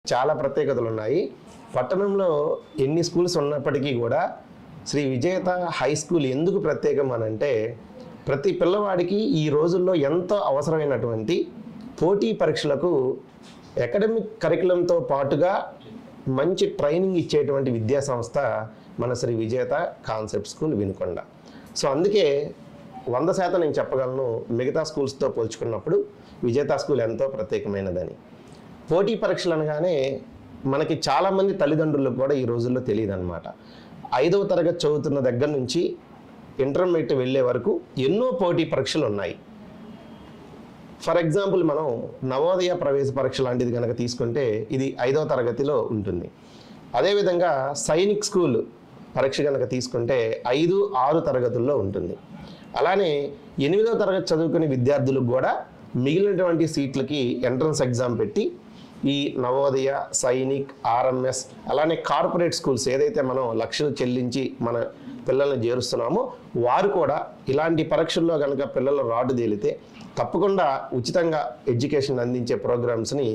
చాలా ప్రత్యేకతలు ఉన్నాయి. పట్టణంలో ఎన్ని స్కూల్స్ ఉన్నప్పటికీ కూడా శ్రీ విజేత హై స్కూల్ ఎందుకు ప్రత్యేకం అనంటే, ప్రతి పిల్లవాడికి ఈ రోజుల్లో ఎంతో అవసరమైనటువంటి పోటీ పరీక్షలకు అకాడమిక్ కరికులంతో పాటుగా మంచి ట్రైనింగ్ ఇచ్చేటువంటి విద్యా సంస్థ మన శ్రీ విజేత కాన్సెప్ట్ స్కూల్ వినుకొండ. సో అందుకే 100% నేను చెప్పగలను, మిగతా స్కూల్స్తో పోల్చుకున్నప్పుడు విజేత స్కూల్ ఎంతో ప్రత్యేకమైనదని. పోటీ పరీక్షలు అనగానే మనకి చాలామంది తల్లిదండ్రులకు కూడా ఈ రోజుల్లో తెలియదు అనమాట. 5వ తరగతి చదువుతున్న దగ్గర నుంచి ఇంటర్మీడియట్ వెళ్ళే వరకు ఎన్నో పోటీ పరీక్షలు ఉన్నాయి. ఫర్ ఎగ్జాంపుల్ మనం నవోదయ ప్రవేశ పరీక్ష లాంటిది కనుక తీసుకుంటే ఇది 5వ తరగతిలో ఉంటుంది. అదేవిధంగా సైనిక్ స్కూల్ పరీక్ష కనుక తీసుకుంటే 5, 6 తరగతుల్లో ఉంటుంది. అలానే 8వ తరగతి చదువుకునే విద్యార్థులకు కూడా మిగిలినటువంటి సీట్లకి ఎంట్రన్స్ ఎగ్జామ్ పెట్టి ఈ నవోదయ, సైనిక్, ఆర్ఎంఎస్ అలానే కార్పొరేట్ స్కూల్స్ ఏదైతే మనం లక్షలు చెల్లించి మన పిల్లల్ని చేరుస్తున్నామో వారు కూడా ఇలాంటి పరీక్షల్లో కనుక పిల్లలు రాటు తేలితే తప్పకుండా ఉచితంగా ఎడ్యుకేషన్ అందించే ప్రోగ్రామ్స్ని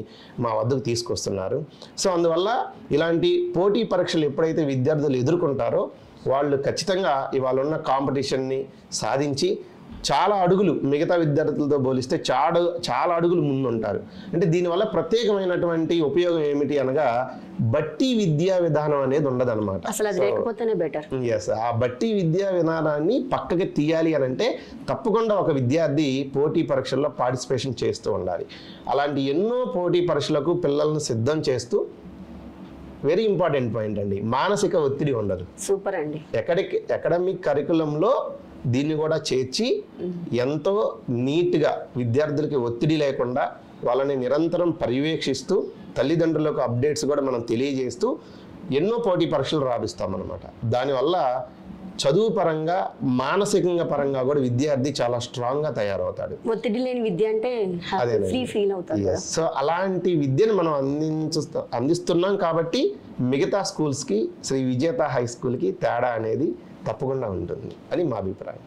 మా వద్దకు తీసుకొస్తున్నారు. సో అందువల్ల ఇలాంటి పోటీ పరీక్షలు ఎప్పుడైతే విద్యార్థులు ఎదుర్కొంటారో వాళ్ళు ఖచ్చితంగా ఇవాళ ఉన్న కాంపిటీషన్ని సాధించి చాలా అడుగులు మిగతా విద్యార్థులతో పోలిస్తే చాలా అడుగులు ముందుంటారు. అంటే దీనివల్ల ప్రత్యేకమైనటువంటి ఉపయోగం ఏమిటి అనగా బట్టి విద్యా విధానం అనేది ఉండదన్నమాట. ఎస్, ఆ బట్టి విద్యా విధానాన్ని పక్కకి తీయాలి అని అంటే తప్పకుండా ఒక విద్యార్థి పోటీ పరీక్షల్లో పార్టిసిపేషన్ చేస్తూ ఉండాలి. అలాంటి ఎన్నో పోటీ పరీక్షలకు పిల్లలను సిద్ధం చేస్తూ వెరీ ఇంపార్టెంట్ పాయింట్ అండి, మానసిక ఒత్తిడి ఉండదు. సూపర్ అండి. అకాడమిక్ కరికులంలో దీన్ని కూడా చేర్చి ఎంతో నీట్గా విద్యార్థులకి ఒత్తిడి లేకుండా వాళ్ళని నిరంతరం పర్యవేక్షిస్తూ తల్లిదండ్రులకు అప్డేట్స్ కూడా మనం తెలియజేస్తూ ఎన్నో పోటీ పరీక్షలు రాపిస్తామన్నమాట. దానివల్ల చదువు పరంగా మానసికంగా పరంగా కూడా విద్యార్థి చాలా స్ట్రాంగ్గా తయారవుతాడు. ఒత్తిడి లేని విద్య అంటే ఫ్రీ ఫీల్ అవుతాడు. సో అలాంటి విద్యను మనం అందిస్తున్నాం కాబట్టి మిగతా స్కూల్స్కి శ్రీ విజేత హై స్కూల్కి తేడా అనేది తప్పకుండా ఉంటుంది అని మా అభిప్రాయం.